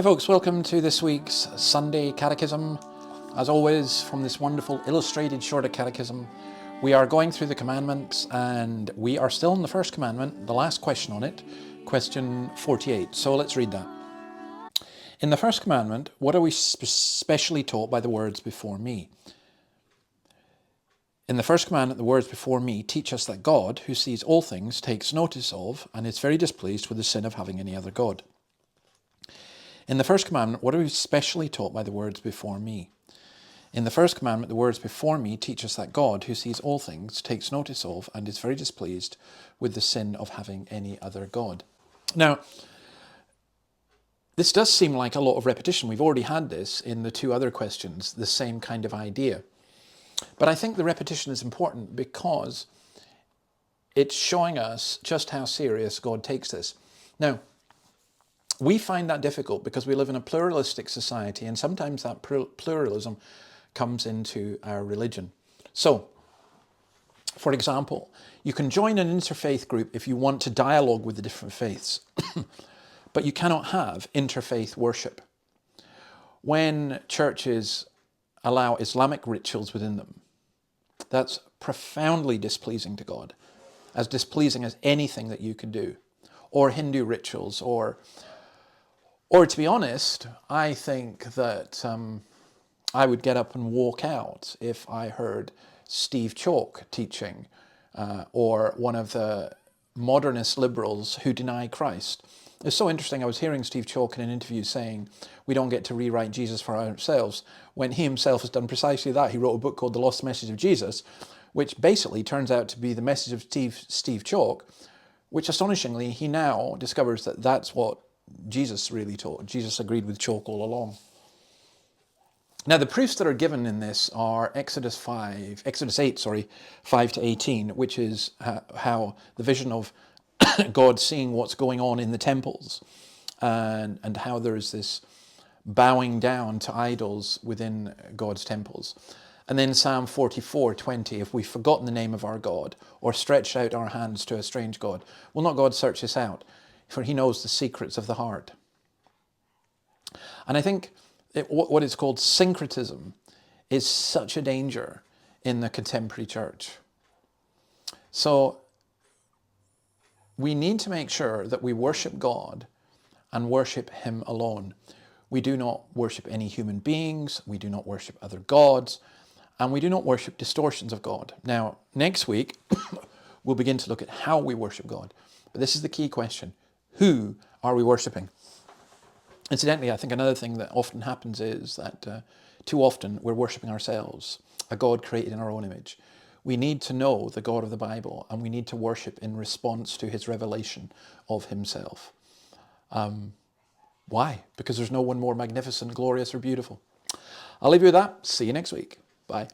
Hi folks, welcome to this week's Sunday Catechism. As always, from this wonderful illustrated shorter catechism, we are going through the commandments and we are still in the first commandment, the last question on it, question 48. So let's read that. In the first commandment, what are we specially taught by the words before me? In the first commandment, the words before me teach us that God, who sees all things, takes notice of and is very displeased with the sin of having any other God. In the first commandment, what are we specially taught by the words before me? In the first commandment, the words before me teach us that God, who sees all things, takes notice of and is very displeased with the sin of having any other God. Now, this does seem like a lot of repetition. We've already had this in the two other questions, the same kind of idea. But I think the repetition is important because it's showing us just how serious God takes this. Now, we find that difficult because we live in a pluralistic society, and sometimes that pluralism comes into our religion. So, for example, you can join an interfaith group if you want to dialogue with the different faiths, but you cannot have interfaith worship. When churches allow Islamic rituals within them, that's profoundly displeasing to God, as displeasing as anything that you could do, or Hindu rituals, or to be honest, I think that I would get up and walk out if I heard Steve Chalke teaching, or one of the modernist liberals who deny Christ. It's so interesting. I was hearing Steve Chalke in an interview saying we don't get to rewrite Jesus for ourselves, when he himself has done precisely that. He wrote a book called The Lost Message of Jesus, which basically turns out to be the message of Steve Chalke, which astonishingly he now discovers that that's what Jesus really taught. Jesus agreed with Chalke all along. Now, the proofs that are given in this are Exodus 8, 5 to 18, which is how the vision of God seeing what's going on in the temples, and how there is this bowing down to idols within God's temples. And then Psalm 44:20, if we've forgotten the name of our God or stretched out our hands to a strange God, will not God search us out? For he knows the secrets of the heart. And I think what is called syncretism is such a danger in the contemporary church. So we need to make sure that we worship God and worship him alone. We do not worship any human beings, we do not worship other gods, and we do not worship distortions of God. Now, next week, we'll begin to look at how we worship God. But this is the key question. Who are we worshipping? Incidentally, I think another thing that often happens is that too often we're worshipping ourselves, a God created in our own image. We need to know the God of the Bible, and we need to worship in response to his revelation of himself. Why? Because there's no one more magnificent, glorious, or beautiful. I'll leave you with that. See you next week. Bye.